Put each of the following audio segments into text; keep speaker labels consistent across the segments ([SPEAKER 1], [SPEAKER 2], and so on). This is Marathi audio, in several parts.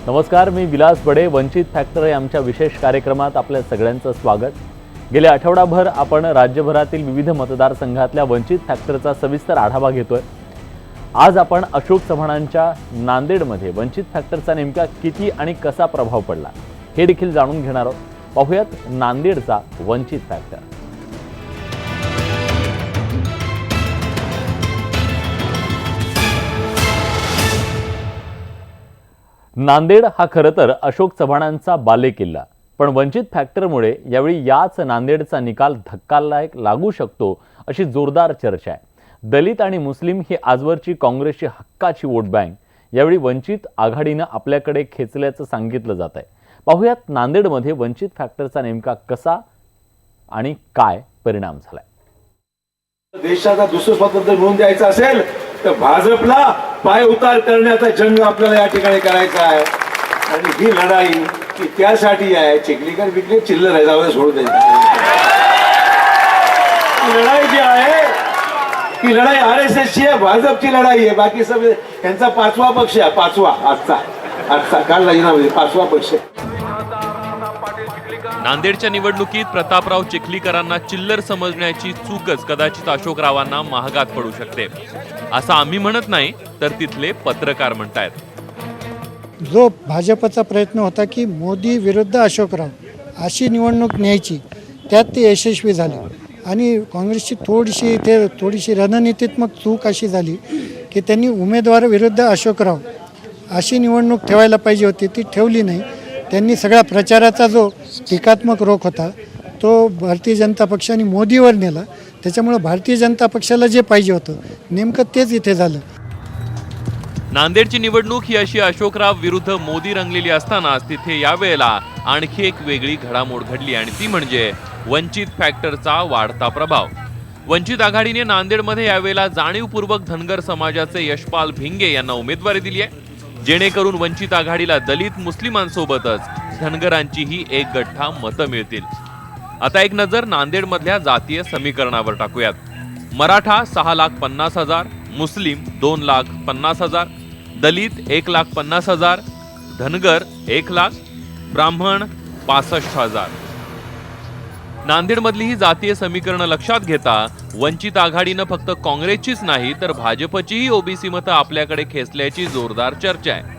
[SPEAKER 1] नमस्कार, मी विलास बडे. वंचित फॅक्टर या आमच्या विशेष कार्यक्रमात आपल्या सगळ्यांचं स्वागत. गेल्या आठवडाभर आपण राज्यभरातील विविध मतदारसंघातल्या वंचित फॅक्टरचा सविस्तर आढावा घेतोय. आज आपण अशोक चव्हाणांच्या नांदेडमध्ये वंचित फॅक्टरचा नेमका किती आणि कसा प्रभाव पडला हे देखील जाणून घेणार आहोत. पाहूयात नांदेडचा वंचित फॅक्टर. नांदेड हा खरं तर अशोक चव्हाणांचा बालेकिल्ला, पण वंचित फॅक्टरमुळे यावेळी याच नांदेडचा निकाल धक्कादायक लागू शकतो अशी जोरदार चर्चा आहे. दलित आणि मुस्लिम ही आजवरची काँग्रेसची हक्काची वोट बँक यावेळी वंचित आघाडीनं आपल्याकडे खेचल्याचं सांगितलं जात आहे. पाहूयात नांदेडमध्ये वंचित फॅक्टरचा नेमका कसा आणि काय परिणाम झालाय.
[SPEAKER 2] देशाचा दुसरं स्वातंत्र्य मिळवून द्यायचं असेल तर भाजपला पाय उतार करण्याचा जंग आपल्याला या ठिकाणी करायचा आहे. आणि ही लढाई की त्यासाठी आहे. चिखलीकर बिकली चिल्लर आहे, जाऊ सोडू द्यायची लढाई जी आहे ती लढाई RSSची आहे, भाजपची लढाई आहे. बाकी सगळे यांचा पाचवा पक्ष आहे. पाचवा आजचा काल राजीनामा पाचवा पक्ष आहे.
[SPEAKER 3] नांदेडच्या निवडणुकीत प्रतापराव चिखलीकरांना चिल्लर समजण्याची चूकच कदाचित अशोकरावांना महागात पडू शकते, असं आम्ही म्हणत नाही तर तिथले पत्रकार म्हणतायत.
[SPEAKER 4] जो भाजपचा प्रयत्न होता की मोदी विरुद्ध अशोकराव अशी निवडणूक न्यायची, त्यात ते यशस्वी झाले. आणि काँग्रेसची थोडीशी रणनीतीत्मक चूक अशी झाली की त्यांनी उमेदवार विरुद्ध अशोकराव अशी निवडणूक ठेवायला पाहिजे होती, ती ठेवली नाही. त्यांनी सगळा प्रचाराचा जो टीकात्मक रोख होता तो भारतीय जनता पक्षाने मोदीवर नेला. त्याच्यामुळे भारतीय जनता पक्षाला जे पाहिजे होतं नेमकं तेच इथे झालं.
[SPEAKER 3] नांदेडची निवडणूक ही अशी अशोकराव विरुद्ध मोदी रंगलेली असतानाच तिथे यावेळेला आणखी एक वेगळी घडामोड घडली आणि ती म्हणजे वंचित फॅक्टरचा वाढता प्रभाव. वंचित आघाडीने नांदेडमध्ये यावेळेला जाणीवपूर्वक धनगर समाजाचे यशपाल भिंगे यांना उमेदवारी दिली आहे, जेणेकरून वंचित आघाडीला दलित मुस्लिमांसोबतच धनगरांचीही एक गठ्ठा मतं मिळतील. आता एक नजर नांदेडमधल्या जातीय समीकरणावर टाकूयात. मराठा 6,50,000, मुस्लिम 2,50,000, दलित 1,50,000, धनगर 1,00,000, ब्राह्मण 65,000. नांदेडमधली ही जातीय समीकरणं लक्षात घेता वंचित आघाडीनं फक्त काँग्रेसचीच नाही तर भाजपचीही ओबीसी मतं आपल्याकडे खेचल्याची जोरदार चर्चा आहे.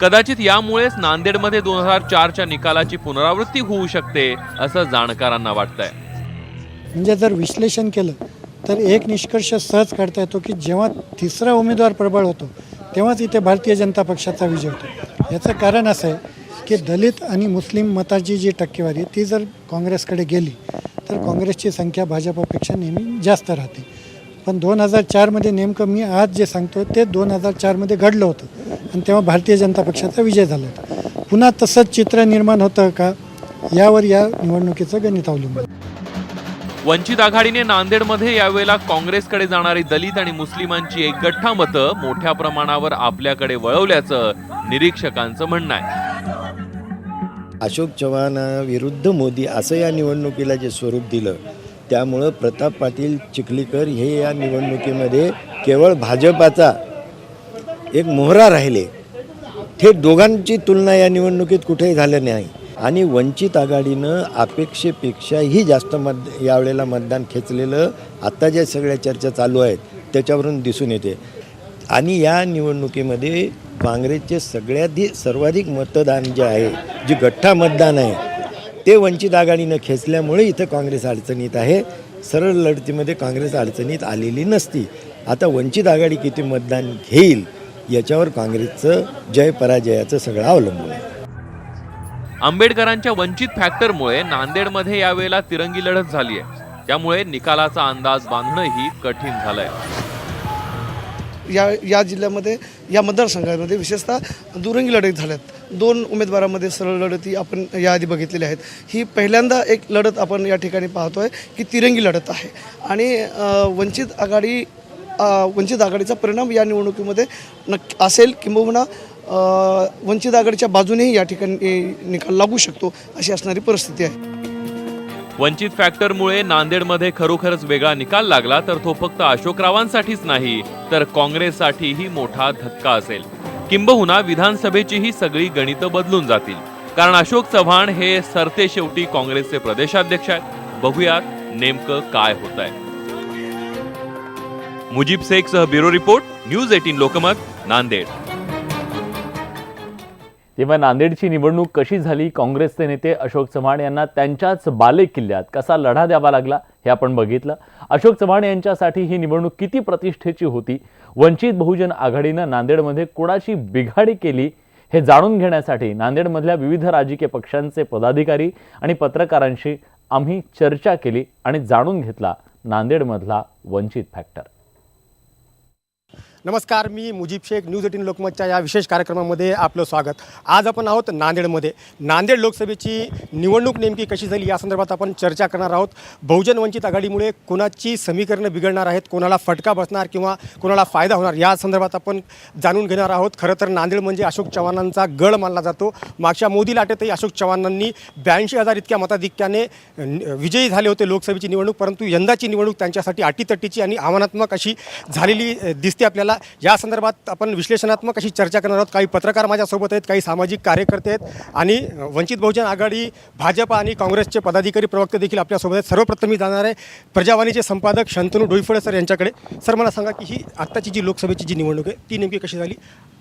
[SPEAKER 3] कदाचित यामुळेच नांदेडमध्ये 2004च्या निकालाची पुनरावृत्ती होऊ शकते असं जाणकारांना वाटतंय.
[SPEAKER 4] म्हणजे जर विश्लेषण केलं तर एक निष्कर्ष सहज काढता येतो की जेव्हा तिसरा उमेदवार प्रबळ होतो तेव्हाच इथे भारतीय जनता पक्षाचा विजय होतो. याचं कारण असं आहे की दलित आणि मुस्लिम मताची जी टक्केवारी ती जर काँग्रेसकडे गेली तर काँग्रेसची संख्या भाजपपेक्षा नेहमी जास्त राहते. पण 2004मध्ये नेमकं मी आज जे सांगतो ते 2004मध्ये घडलं होतं आणि तेव्हा भारतीय जनता पक्षाचा विजय झाला होता. पुन्हा तसंच चित्र निर्माण होतं का यावर या निवडणुकीचं गणित अवलंबून.
[SPEAKER 3] वंचित आघाडीने नांदेडमध्ये यावेळेला काँग्रेसकडे जाणारी दलित आणि मुस्लिमांची एक गठ्ठा मतं मोठ्या प्रमाणावर आपल्याकडे वळवल्याचं निरीक्षकांचं म्हणणं आहे.
[SPEAKER 5] अशोक चव्हाण विरुद्ध मोदी असं या निवडणुकीला जे स्वरूप दिलं त्यामुळं प्रताप पाटील चिखलीकर हे या निवडणुकीमध्ये केवळ भाजपाचा एक मोहरा राहिले. थेट दोघांची तुलना या निवडणुकीत कुठेही झालं नाही. आणि वंचित आघाडीनं अपेक्षेपेक्षाही जास्त यावेळेला मतदान खेचलेलं आत्ता ज्या सगळ्या चर्चा चालू आहेत त्याच्यावरून दिसून येते. आणि या निवडणुकीमध्ये काँग्रेसचे सर्वाधिक मतदान जे आहे, जे गठ्ठा मतदान आहे ते वंचित आघाडीनं खेचल्यामुळे इथं काँग्रेस अडचणीत आहे. सरळ लढतीमध्ये काँग्रेस अडचणीत आलेली नसती. आता वंचित आघाडी किती मतदान घेईल याच्यावर काँग्रेसचं जय पराजयाचं सगळं अवलंबून आहे.
[SPEAKER 3] आंबेडकरांच्या वंचित फॅक्टरमुळे नांदेडमध्ये यावेळेला तिरंगी लढत झाली आहे. त्यामुळे निकालाचा अंदाज बांधणंही कठीण झालंय.
[SPEAKER 6] या जिल्ह्यामध्ये या मतदारसंघामध्ये विशेषतः दुरंगी लढत झाल्यात. 2 उमेदवारांमध्ये सरळ लढती आपण याआधी बघितलेल्या आहेत. ही पहिल्यांदा एक लढत आपण या ठिकाणी पाहतोय की तिरंगी लढत आहे. आणि वंचित आघाडीचा परिणाम या निवडणुकीमध्ये असेल किंबहुना वंचित आघाडीच्या बाजूनेही या ठिकाणी निकाल लागू शकतो अशी असणारी परिस्थिती आहे.
[SPEAKER 3] वंचित फॅक्टरमुळे नांदेडमध्ये खरोखरच वेगळा निकाल लागला तर तो फक्त अशोकरावांसाठीच नाही तर काँग्रेससाठीही मोठा धक्का असेल. किंबहुना विधानसभेचीही सगळी गणितं बदलून जातील, कारण अशोक चव्हाण हे सरते शेवटी काँग्रेसचे प्रदेशाध्यक्ष आहेत. बघूयात नेमकं काय होत आहे. मुजीब शेखसह bureau report, news 18 Lokmat, Nanded.
[SPEAKER 1] तेव्हा नांदेडची निवडणूक कशी झाली, काँग्रेसचे नेते अशोक चव्हाण यांना त्यांच्याच बालेकिल्ल्यात कसा लढा द्यावा लागला हे आपण बघितलं. अशोक चव्हाण यांच्यासाठी ही निवडणूक किती प्रतिष्ठेची होती, वंचित बहुजन आघाडीनं नांदेडमध्ये कोणाची बिघाडी केली हे जाणून घेण्यासाठी नांदेडमधल्या विविध राजकीय पक्षांचे पदाधिकारी आणि पत्रकारांशी आम्ही चर्चा केली आणि जाणून घेतला नांदेडमधला वंचित फॅक्टर.
[SPEAKER 7] नमस्कार, मी मुजीब शेख, न्यूज 18 लोकमतच्या या विशेष कार्यक्रमामध्ये आपलं स्वागत. आज आपण आहोत नांदेडमध्ये. नांदेड लोकसभेची निवडणूक नेमकी कशी झाली या संदर्भात आपण चर्चा करणार आहोत. बहुजन वंचित आघाडीमुळे कोणाची समीकरणं बिघडणार आहेत, कोणाला फटका बसणार किंवा कोणाला फायदा होणार या संदर्भात आपण जाणून घेणार आहोत. खरं तर नांदेड म्हणजे अशोक चव्हाणांचा गड मानला जातो. मागच्या मोदी लाटेतही अशोक चव्हाणांनी 82,000 इतक्या मताधिक्याने विजयी झाले होते लोकसभेची निवडणूक, परंतु यंदाची निवडणूक त्यांच्यासाठी अटीतटीची आणि आव्हानात्मक अशी झालेली दिसते आपल्याला. या संदर्भात आपण विश्लेषणात्मक अशी चर्चा करणार आहोत. काही पत्रकार माझ्यासोबत आहेत, काही सामाजिक कार्यकर्ते आहेत आणि वंचित बहुजन आघाडी, भाजप आणि काँग्रेसचे पदाधिकारी, प्रवक्ते देखील आपल्यासोबत आहेत. सर्वप्रथम मी जाणार आहे प्रजावाणीचे संपादक शंतनू डोईफळे सर यांच्याकडे. सर, मला सांगा की ही आत्ताची जी लोकसभेची जी निवडणूक आहे ती नेमकी कशी झाली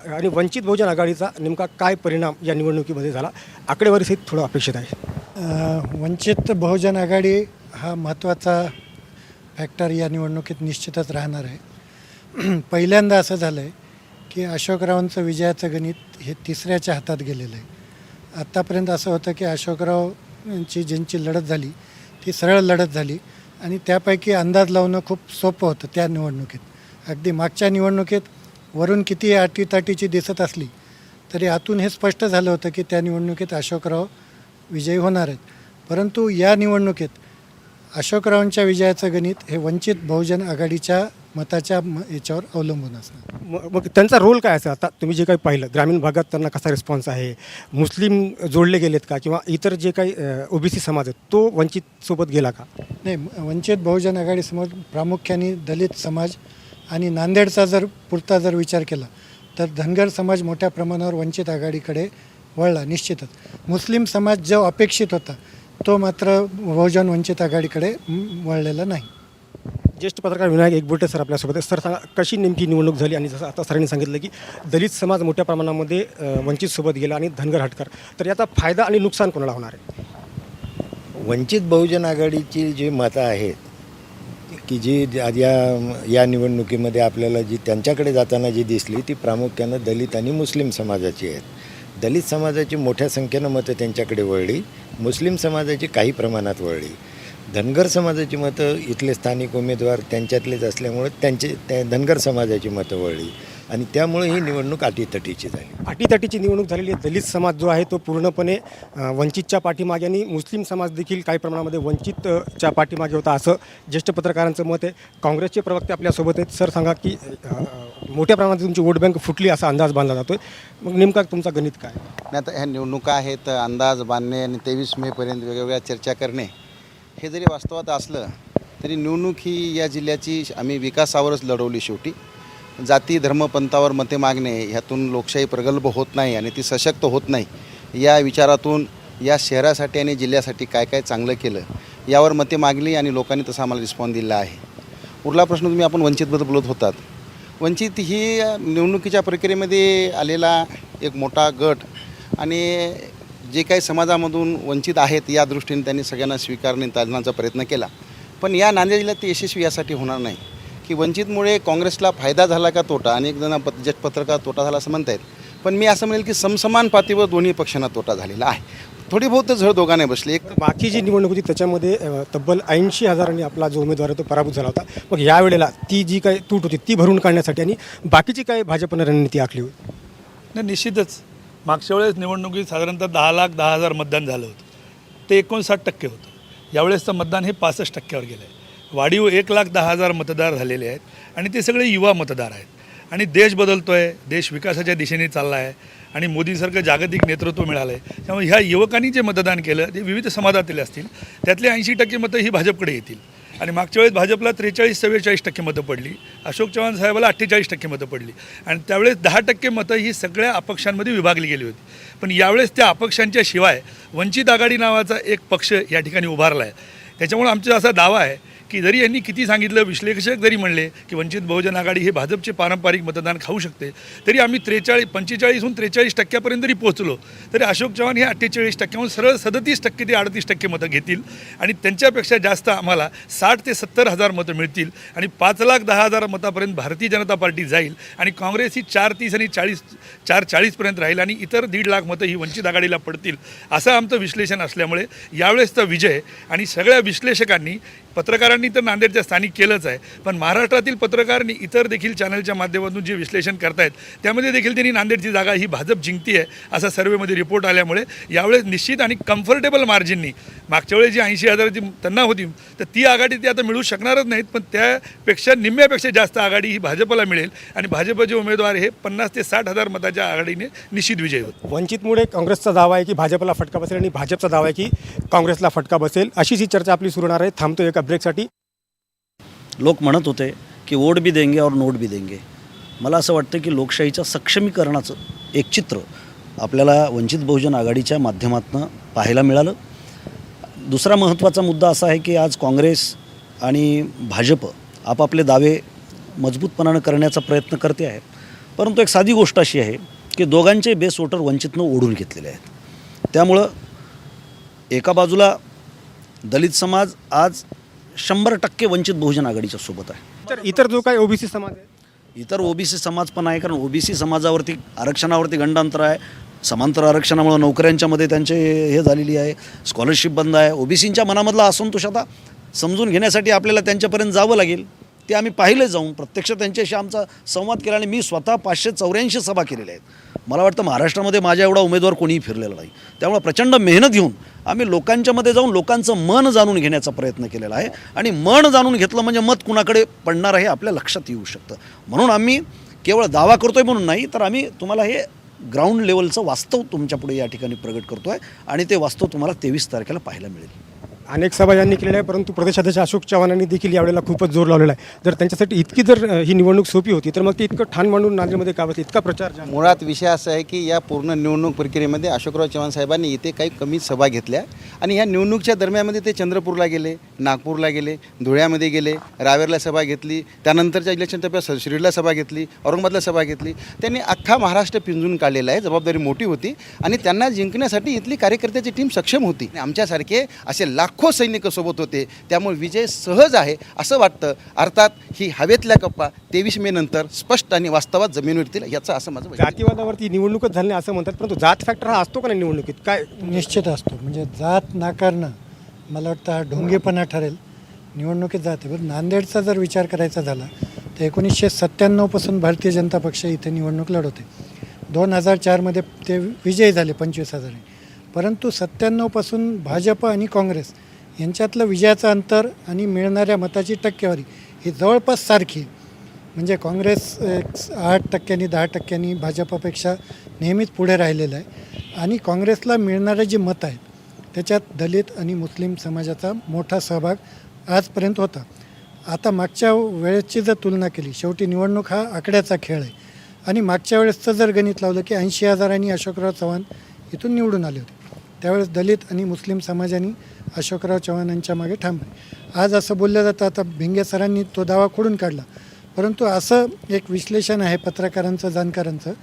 [SPEAKER 7] आणि वंचित बहुजन आघाडीचा नेमका काय परिणाम या निवडणुकीमध्ये झाला, आकडेवारीसहित थोडं अपेक्षित आहे.
[SPEAKER 4] वंचित बहुजन आघाडी हा महत्त्वाचा फॅक्टर या निवडणुकीत निश्चितच राहणार आहे. पहिल्यांदा असं झालं आहे की अशोकरावांचं विजयाचं गणित हे तिसऱ्याच्या हातात गेलेलं आहे. आत्तापर्यंत असं होतं की अशोकरावांची ज्यांची लढत झाली ती सरळ लढत झाली आणि त्यापैकी अंदाज लावणं खूप सोपं होतं त्या निवडणुकीत. अगदी मागच्या निवडणुकीत वरून किती अटीतटीची दिसत असली तरी आतून हे स्पष्ट झालं होतं की त्या निवडणुकीत अशोकराव विजयी होणार आहेत. परंतु या निवडणुकीत अशोकरावांच्या विजयाचं गणित हे वंचित बहुजन आघाडीच्या मताच्या याच्यावर अवलंबून असणार.
[SPEAKER 7] मग त्यांचा रोल काय असेल? आता तुम्ही जे काही पाहिलं ग्रामीण भागात त्यांना कसा रिस्पॉन्स आहे, मुस्लिम जोडले गेलेत का किंवा इतर जे काही ओबीसी समाज आहे तो वंचितसोबत गेला का?
[SPEAKER 4] नाही, वंचित बहुजन आघाडीसमोर प्रामुख्याने दलित समाज आणि नांदेडचा जर पुरता जर विचार केला तर धनगर समाज मोठ्या प्रमाणावर वंचित आघाडीकडे वळला निश्चितच. मुस्लिम समाज जो अपेक्षित होता तो मात्र बहुजन वंचित आघाडीकडे वळलेला नाही.
[SPEAKER 7] ज्येष्ठ पत्रकार विनायक एकबोटे सर आपल्यासोबत आहे. सर, सांगा कशी नेमकी निवडणूक झाली आणि जसं आता सरांनी सांगितलं की दलित समाज मोठ्या प्रमाणामध्ये वंचितसोबत गेला आणि धनगर हटकर, तर याचा फायदा आणि नुकसान कोणाला होणार आहे?
[SPEAKER 5] वंचित बहुजन आघाडीची जी मतं आहेत की जी या निवडणुकीमध्ये आपल्याला जी त्यांच्याकडे जाताना जी दिसली ती प्रामुख्यानं दलित आणि मुस्लिम समाजाची आहेत. दलित समाजाची मोठ्या संख्येनं मतं त्यांच्याकडे वळली, मुस्लिम समाजाची काही प्रमाणात वळली. धनगर समाजाची मतं इथले स्थानिक उमेदवार त्यांच्यातलेच असल्यामुळे त्या धनगर समाजाची मतं वळली आणि त्यामुळे ही निवडणूक अटीतटीची झाली.
[SPEAKER 7] अटीतटीची निवडणूक झालेली आहे. दलित समाज जो आहे तो पूर्णपणे वंचितच्या पाठीमागे आणि मुस्लिम समाज देखील काही प्रमाणामध्ये वंचितच्या पाठीमागे होता असं ज्येष्ठ पत्रकारांचं मत आहे. काँग्रेसचे प्रवक्ते आपल्यासोबत आहेत. सर, सांगा की मोठ्या प्रमाणात तुमची वोट बँक फुटली असा अंदाज बांधला जातोय, मग नेमका तुमचा गणित काय?
[SPEAKER 8] नाही, आता ह्या निवडणुका आहेत, अंदाज बांधणे आणि 23 मेपर्यंत वेगवेगळ्या चर्चा करणे हे जरी वास्तवात असलं तरी निवडणूक ही या जिल्ह्याची आम्ही विकासावरच लढवली. शेवटी जाती धर्मपंथावर मते मागणे ह्यातून लोकशाही प्रगल्भ होत नाही आणि ती सशक्त होत नाही. या विचारातून या शहरासाठी आणि जिल्ह्यासाठी काय काय चांगलं केलं यावर मते मागली आणि लोकांनी तसा आम्हाला रिस्पॉन्स दिला आहे. उरला प्रश्न तुम्ही आपण वंचितबद्दल बोलत होतात. वंचित ही निवडणुकीच्या प्रक्रियेमध्ये आलेला एक मोठा गट आणि जे काही समाजामधून वंचित आहेत या दृष्टीने त्यांनी सगळ्यांना स्वीकारण्याचा प्रयत्न केला. पण या नांदेड जिल्ह्यात ते यशस्वी यासाठी होणार नाही की वंचितमुळे काँग्रेसला फायदा झाला का तोटा. अनेक जण ज्येष्ठ पत्रकार तोटा झाला असं म्हणतायत, पण मी असं म्हणेल की समसमान पातळीवर दोन्ही पक्षांना तोटा झालेला आहे. थोडी बहुत झळ दोघांनी बसली. एक
[SPEAKER 7] बाकी जी निवडणूक होती त्याच्यामध्ये तब्बल 80,000 आपला जो उमेदवार आहे तो पराभूत झाला होता. मग यावेळेला ती जी काही तूट होती ती भरून काढण्यासाठी आणि बाकीची काही भाजपनं रणनीती आखली होती?
[SPEAKER 9] नाही, निश्चितच मागच्या वेळेस निवडणुकीत साधारणतः 10,10,000 मतदान झालं होतं, ते 59% होतं. यावेळेसचं मतदान हे 65%वर गेलं आहे. वाढीव 1,10,000 मतदार झालेले आहेत आणि ते सगळे युवा मतदार आहेत आणि देश बदलतो आहे, देश विकासाच्या दिशेने चालला आहे आणि मोदीसारखं जागतिक नेतृत्व मिळालं आहे. त्यामुळे ह्या युवकांनी जे मतदान केलं ते विविध समाजातील असतील, त्यातले 80% मतं ही भाजपकडे येतील आणि मागच्या वेळेस भाजपला 43-44% मतं पडली, अशोक चव्हाण साहेबाला 48% मतं पडली आणि त्यावेळेस 10% मतं ही सगळ्या अपक्षांमध्ये विभागली गेली होती. पण यावेळेस त्या अपक्षांच्या शिवाय वंचित आघाडी नावाचा एक पक्ष या ठिकाणी उभारला आहे. त्याच्यामुळे आमचा असा दावा आहे की जरी यांनी किती सांगितलं, विश्लेषक जरी म्हणले की वंचित बहुजन आघाडी हे भाजपचे पारंपरिक मतदान खाऊ शकते, तरी आम्ही 45-हून 43% जरी पोहोचलो तरी अशोक चव्हाण हे 48%हून सरळ 37% ते 38% मतं घेतील आणि त्यांच्यापेक्षा जास्त आम्हाला 60 ते 70 हजार मतं मिळतील आणि 5,10,000 मतापर्यंत भारतीय जनता पार्टी जाईल आणि काँग्रेस ही 430 आणि 440पर्यंत राहील आणि इतर 1.5 लाख मतं ही वंचित आघाडीला पडतील, असं आमचं विश्लेषण असल्यामुळे यावेळेसचा विजय आणि सगळ्या विश्लेषकांनी, पत्रकारांनी तर नांदेडच्या स्थानिक केलंच आहे, पण महाराष्ट्रातील पत्रकारांनी इतर देखील चॅनलच्या माध्यमातून जे विश्लेषण करतायत त्यामध्ये देखील त्यांनी नांदेडची जागा ही भाजप जिंकती आहे असा सर्वेमध्ये रिपोर्ट आल्यामुळे यावेळेस निश्चित आणि कम्फर्टेबल मार्जिननी, मागच्या वेळेस जी 80,000ची त्यांना होती तर ती आघाडी ती आता मिळू शकणारच नाहीत, पण त्यापेक्षा निम्म्यापेक्षा जास्त आघाडी ही भाजपला मिळेल आणि भाजपचे उमेदवार हे 50 ते 60 हजार मताच्या आघाडीने निश्चित विजय होतो.
[SPEAKER 7] वंचितमुळे काँग्रेसचा दावा आहे की भाजपला फटका बसेल आणि भाजपचा दावा आहे की काँग्रेसला फटका बसेल, अशीच ही चर्चा आपली सुरू होणार आहे. थांबतो एका ब्रेकसाठी.
[SPEAKER 10] लोक म्हणत होते की वोट भी देंगे और नोट भी देंगे. मला असं वाटतं की लोकशाहीच्या सक्षमीकरणाचं एक चित्र आपल्याला वंचित बहुजन आघाडीच्या माध्यमातून पाहायला मिळालं. दुसरा महत्त्वाचा मुद्दा असा आहे की आज काँग्रेस आणि भाजप आपापले दावे मजबूतपणानं करण्याचा प्रयत्न करते आहे, परंतु एक साधी गोष्ट अशी आहे की दोघांचे बेस वोटर वंचितनं ओढून घेतलेले आहेत. त्यामुळं एका बाजूला दलित समाज आज 100% वंचित बहुजन आघाडीच्या सोबत आहे.
[SPEAKER 7] इतर जो काही ओबीसी समाज आहे,
[SPEAKER 10] इतर ओबीसी समाज पण आहे, कारण ओबीसी समाजावरती आरक्षणावरती गंडांतर आहे. समांतर आरक्षणामुळे नोकऱ्यांच्यामध्ये त्यांचे हे झालेली आहे, स्कॉलरशिप बंद आहे. ओबीसींच्या मनामधला असंतोष आता समजून घेण्यासाठी आपल्याला त्यांच्यापर्यंत जावं लागेल. ते आम्ही पाहिले जाऊन प्रत्यक्ष त्यांच्याशी आमचा संवाद केला आणि मी स्वतः 584 सभा केलेल्या आहेत. मला वाटतं महाराष्ट्रामध्ये माझ्या एवढा उमेदवार कोणीही फिरलेला नाही. त्यामुळे प्रचंड मेहनत घेऊन आम्ही लोकांच्यामध्ये जाऊन लोकांचं मन जाणून घेण्याचा प्रयत्न केलेला आहे आणि मन जाणून घेतलं म्हणजे मत कुणाकडे पडणार आहे आपल्या लक्षात येऊ शकतं. म्हणून आम्ही केवळ दावा करतोय म्हणून नाही, तर आम्ही तुम्हाला हे ग्राउंड लेवलचं वास्तव तुमच्यापुढे या ठिकाणी प्रगट करतो आहे आणि ते वास्तव तुम्हाला 23 तारखेला पाहायला मिळेल.
[SPEAKER 7] अनेक सभा यांनी केलेल्या आहे, परंतु प्रदेशाध्यक्ष अशोक चव्हाणांनी देखील यावेळेला खूपच जोर लावलेला आहे. जर त्यांच्यासाठी इतकी जर ही निवडणूक सोपी होती तर मग ते इतकं ठाण मांडून नांदेडमध्ये का बसले, इतका प्रचार?
[SPEAKER 8] मुळात विषय असा आहे की या पूर्ण निवडणूक प्रक्रियेमध्ये अशोकराव चव्हाण साहेबांनी इथे काही कमी सभा घेतल्या आणि ह्या निवडणूकच्या दरम्यानमध्ये ते चंद्रपूरला गेले, नागपूरला गेले, धुळ्यामध्ये गेले, रावेरला सभा घेतली, त्यानंतरच्या इलेक्शन टप्प्यात शिर्डीला सभा घेतली, औरंगाबादला सभा घेतली. त्यांनी अख्खा महाराष्ट्र पिंजून काढलेला आहे. जबाबदारी मोठी होती आणि त्यांना जिंकण्यासाठी इथली कार्यकर्त्याची टीम सक्षम होती. आमच्यासारखे असे लाखो सैनिक सोबत होते, त्यामुळे विजय सहज आहे असं वाटतं. अर्थात ही हवेतल्या गप्पा 23 मे नंतर स्पष्ट आणि वास्तवात जमिनीवर येतील याचं असं माझं वैयक्तिक.
[SPEAKER 7] जातीवादावरती निवडणूकच झाली नाही असं म्हणतात, परंतु जात फॅक्टर हा असतो का नाही निवडणुकीत? काय
[SPEAKER 4] निश्चित असतो. म्हणजे जात नाकारणं मला वाटतं हा ढोंगेपणा ठरेल. निवडणुकीत जाते. बरं, नांदेडचा जर विचार करायचा झाला तर 1997 भारतीय जनता पक्ष इथे निवडणूक लढवते. 2004 ते विजयी झाले 25,000. परंतु 97 भाजप आणि काँग्रेस यांच्यातलं विजयाचं अंतर आणि मिळणाऱ्या मताची टक्केवारी ही जवळपास सारखी आहे. म्हणजे काँग्रेस 8%, 10% भाजपापेक्षा नेहमीच पुढे राहिलेलं आहे आणि काँग्रेसला मिळणारे जे मतं आहेत त्याच्यात दलित आणि मुस्लिम समाजाचा मोठा सहभाग आजपर्यंत होता. आता मागच्या वेळेसची जर तुलना केली, शेवटी निवडणूक हा आकड्याचा खेळ आहे आणि मागच्या वेळेसचं जर गणित लावलं की 80,000 अशोकराव चव्हाण इथून निवडून आले होते. त्यावेळेस दलित आणि मुस्लिम समाजाने अशोकराव चव्हाणांच्या मागे ठाम आहे. आज असं बोललं जातं, आता भिंगे सरांनी तो दावा खोडून काढला, परंतु असं एक विश्लेषण आहे पत्रकारांचं, जाणकारांचं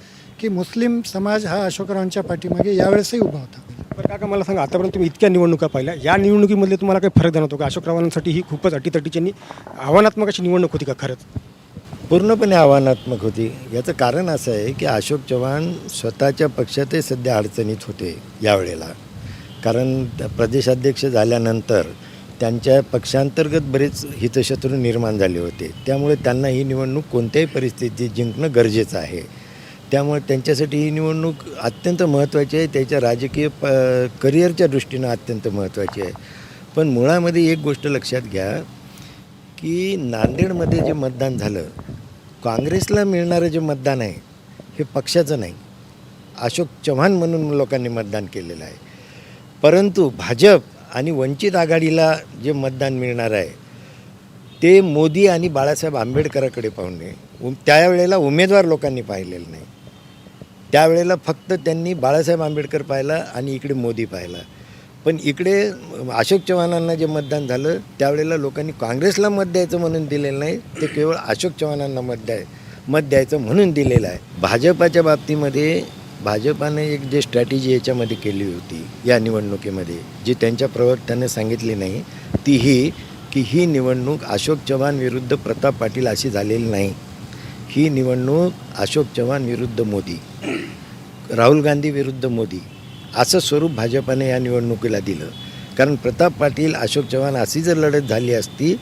[SPEAKER 4] की मुस्लिम समाज हा अशोकरावांच्या पाठीमागे यावेळेसही उभा होता.
[SPEAKER 7] बरं काका, मला सांगा, आतापर्यंत तुम्ही इतक्या निवडणुका पाहिल्या, या निवडणुकीमध्ये तुम्हाला काही फरक जाणवतो का? अशोकरावांसाठी ही खूपच अटीतटीची आव्हानात्मक अशी निवडणूक होती का? खरंच
[SPEAKER 5] पूर्णपणे आव्हानात्मक होती. याचं कारण असं आहे की अशोक चव्हाण स्वतःच्या पक्षातही सध्या अडचणीत होते यावेळेला. कारण प्रदेशाध्यक्ष झाल्यानंतर त्यांच्या पक्षांतर्गत बरेच हितशत्रू निर्माण झाले होते. त्यामुळे त्यांना ही निवडणूक कोणत्याही परिस्थितीत जिंकणं गरजेचं आहे. त्यामुळे त्यांच्यासाठी ही निवडणूक अत्यंत महत्त्वाची आहे. त्याच्या राजकीय करिअरच्या दृष्टीनं अत्यंत महत्त्वाची आहे. पण मुळामध्ये एक गोष्ट लक्षात घ्या की नांदेडमध्ये जे मतदान झालं, काँग्रेसला मिळणारं जे मतदान आहे हे पक्षाचं नाही, अशोक चव्हाण म्हणून लोकांनी मतदान केलेलं आहे. परंतु भाजप आणि वंचित आघाडीला जे मतदान मिळणार आहे ते मोदी आणि बाळासाहेब आंबेडकराकडे पाहुणे त्यावेळेला उमेदवार लोकांनी पाहिलेलं नाही. त्यावेळेला फक्त त्यांनी बाळासाहेब आंबेडकर पाहिला आणि इकडे मोदी पाहिला. पण इकडे अशोक चव्हाणांना जे मतदान झालं त्यावेळेला लोकांनी काँग्रेसला मत द्यायचं म्हणून दिलेलं नाही, ते केवळ अशोक चव्हाणांना मत द्यायचं म्हणून दिलेलं आहे. भाजपाच्या बाबतीमध्ये भाजपाने एक जे स्ट्रॅटेजी याच्यामध्ये केली होती या निवडणुकीमध्ये, जी त्यांच्या प्रवक्त्याने सांगितली नाही, ती ही की ही निवडणूक अशोक चव्हाण विरुद्ध प्रताप पाटील अशी झालेली नाही. ही निवडणूक अशोक चव्हाण विरुद्ध मोदी, राहुल गांधी विरुद्ध मोदी असं स्वरूप भाजपाने या निवडणुकीला दिलं. कारण प्रताप पाटील अशोक चव्हाण अशी जर लढत झाली असती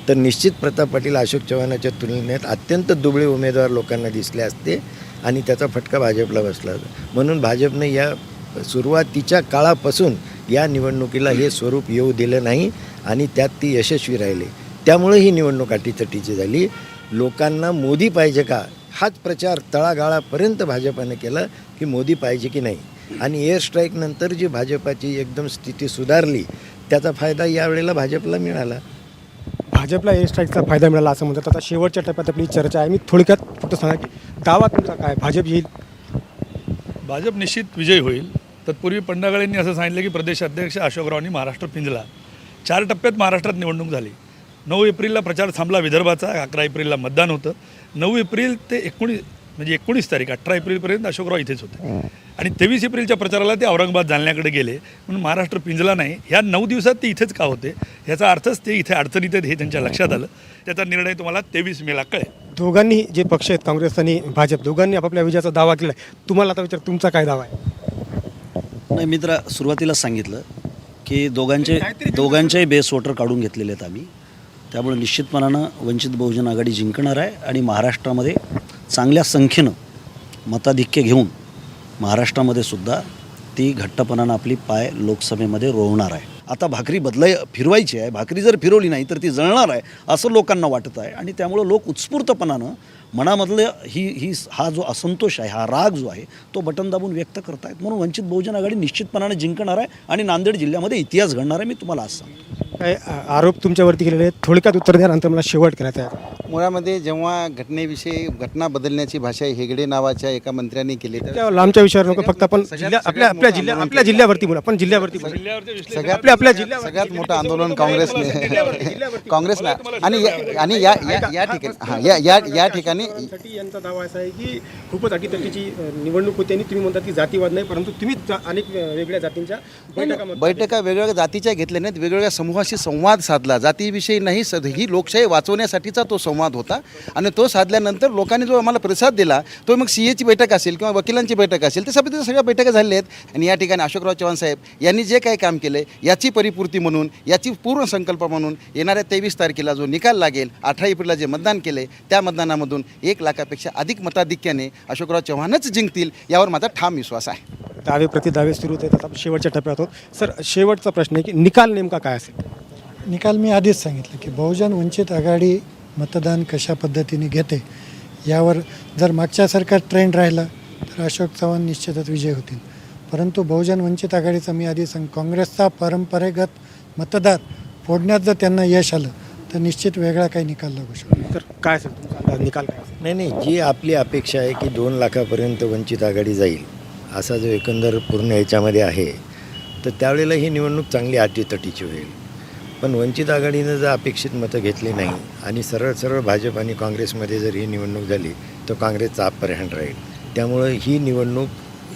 [SPEAKER 5] तर निश्चित प्रताप पाटील अशोक चव्हाणाच्या तुलनेत अत्यंत दुबळे उमेदवार लोकांना दिसले असते आणि त्याचा फटका भाजपला बसला. म्हणून भाजपने या सुरुवातीच्या काळापासून या निवडणुकीला हे स्वरूप येऊ दिलं नाही आणि त्यात ती यशस्वी राहिले. त्यामुळे ही निवडणूक अटीतटीची झाली. लोकांना मोदी पाहिजे का हाच प्रचार तळागाळापर्यंत भाजपाने केला की मोदी पाहिजे की नाही. आणि एअर स्ट्राईकनंतर जी भाजपाची एकदम स्थिती सुधारली त्याचा फायदा यावेळेला भाजपला मिळाला.
[SPEAKER 7] भाजपला एअर स्ट्राईकचा फायदा मिळाला असं म्हणतात. आता शेवटच्या टप्प्यात आपली चर्चा आहे. मी थोडक्यात फक्त सांगा की दावा तुमचा काय, भाजप येईल?
[SPEAKER 9] भाजप निश्चित विजयी होईल. तत्पूर्वी पंडागळेंनी असं सांगितलं की प्रदेशाध्यक्ष अशोकरावांनी महाराष्ट्र पिंजला. 4 टप्प्यात महाराष्ट्रात निवडणूक झाली. 9 एप्रिलला प्रचार थांबला विदर्भाचा, 11 एप्रिलला मतदान होतं. 9 एप्रिल ते 19 तारीख 18 एप्रिलपर्यंत अशोकराव इथेच होते आणि 23 एप्रिलच्या प्रचाराला ते औरंगाबाद जालन्याकडे गेले. म्हणून महाराष्ट्र पिंजला नाही. ह्या 9 दिवसात ते इथेच का होते याचा अर्थच ते इथे अडचणीत आहेत हे त्यांच्या लक्षात आलं. त्याचा निर्णय तुम्हाला 23 मेला कळेल.
[SPEAKER 7] दोघांनी जे पक्ष आहेत, काँग्रेस आणि भाजप, दोघांनी आपापल्या विजयाचा दावा केला आहे. तुम्हाला आता विचार, तुमचा काय दावा आहे?
[SPEAKER 10] नाही, मी तर सुरुवातीलाच सांगितलं की दोघांचेही बेस वोटर काढून घेतलेले आहेत आम्ही. त्यामुळे निश्चितपणानं वंचित बहुजन आघाडी जिंकणार आहे आणि महाराष्ट्रामध्ये चांगल्या संख्येनं मताधिक्य घेऊन महाराष्ट्रामध्ये सुद्धा ती घट्टपणानं आपली पाय लोकसभेमध्ये रोवणार आहे. आता भाकरी फिरवायची आहे. भाकरी जर फिरवली नाही तर ती जळणार आहे असं लोकांना वाटत आहे आणि त्यामुळं लोक उत्स्फूर्तपणानं मनामधलं हा जो असंतोष आहे, हा राग जो आहे तो बटन दाबून व्यक्त करतायत. म्हणून वंचित बहुजन आघाडी निश्चितपणाने जिंकणार आहे आणि नांदेड जिल्ह्यामध्ये इतिहास घडणार आहे. मी तुम्हाला आज सांगतो.
[SPEAKER 7] काय आरोप तुमच्यावरती केलेले आहेत, थोडक्यात उत्तर द्या, नंतर मला शेवट करायचा आहे.
[SPEAKER 8] मुळामध्ये जेव्हा घटनेविषयी घटना बदलण्याची भाषा हेगडे नावाच्या एका मंत्र्यांनी केली तर
[SPEAKER 7] त्या लांबच्या विषयावर नको, फक्त आपण आपल्या जिल्ह्यावरती बोला. आपण जिल्ह्यावरती
[SPEAKER 8] सगळ्यात मोठं आंदोलन काँग्रेसला आणि या ठिकाणी
[SPEAKER 7] यांचा दावा असा आहे की खूपच अटीतटीची निवडणूक होती आणि तुम्ही म्हणतात की जातीवाद नाही, परंतु तुम्ही अनेक वेगळ्या जातींच्या
[SPEAKER 8] बैठका वेगवेगळ्या जातीच्या घेतल्या नाहीत, वेगवेगळ्या समूहाशी संवाद साधला. जातीविषयी नाही, ही लोकशाही वाचवण्यासाठीचा तो संवाद होता आणि तो साधल्यानंतर लोकांनी जो आम्हाला प्रतिसाद दिला तो मग CA ची बैठक असेल किंवा वकिलांची बैठक असेल, त्या सगळ्या बैठका झालेल्या आहेत. आणि या ठिकाणी अशोकराव चव्हाण साहेब यांनी जे काही काम केलं याची परिपूर्ती म्हणून, याची पूर्ण संकल्प म्हणून येणाऱ्या 23 तारखेला जो निकाल लागेल, 18 एप्रिलला जे मतदान केले त्या मतदानामधून 1 लाखापेक्षा अधिक मताधिक्याने अशोकराव चव्हाणच जिंकतील यावर माझा ठाम विश्वास आहे.
[SPEAKER 7] दावे प्रतिदावे सुरू होत आहेत. आता शेवटच्या टप्प्यात आहोत. सर, शेवटचा प्रश्न आहे की निकाल नेमका काय असेल?
[SPEAKER 4] निकाल मी आधीच सांगितलं की बहुजन वंचित आघाडी मतदान कशा पद्धतीने घेते यावर जर मागच्यासारखा ट्रेंड राहिला तर अशोक चव्हाण निश्चितच विजय होतील. परंतु बहुजन वंचित आघाडीचा मी आधी काँग्रेसचा परंपरेगत मतदार फोडण्यात जर त्यांना यश आलं तर निश्चित वेगळा काही निकाल लागू शकतो.
[SPEAKER 7] तर काय असेल तुमचा निकाल काय असेल?
[SPEAKER 5] नाही, जी आपली अपेक्षा आहे की 2 लाखापर्यंत वंचित आघाडी जाईल असा जो एकंदर पूर्ण याच्यामध्ये आहे, तर त्यावेळेला ही निवडणूक चांगली अटीतटीची होईल. पण वंचित आघाडीनं जर अपेक्षित मतं घेतली नाही आणि सरळ भाजप आणि काँग्रेसमध्ये जर ही निवडणूक झाली तर काँग्रेसचा अप्पर हँड राहील. त्यामुळं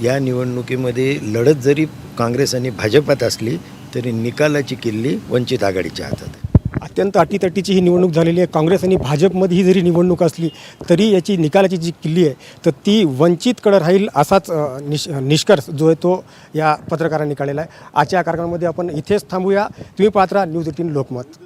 [SPEAKER 5] या निवडणुकीमध्ये लढत जरी काँग्रेस आणि भाजपात असली तरी निकालाची किल्ली वंचित आघाडीच्या हातात आहे.
[SPEAKER 7] अत्यंत अटीतटीची ही निवडणूक झालेली आहे. काँग्रेस आणि भाजपमध्ये ही जरी निवडणूक असली तरी याची निकालाची जी किल्ली आहे तर ती वंचितकडे राहील असाच निष्कर्ष जो आहे तो या पत्रकारांनी काढलेला आहे. आजच्या कार्यक्रमामध्ये आपण इथेच थांबूया. तुम्ही पाहत राहा न्यूज 18 लोकमत.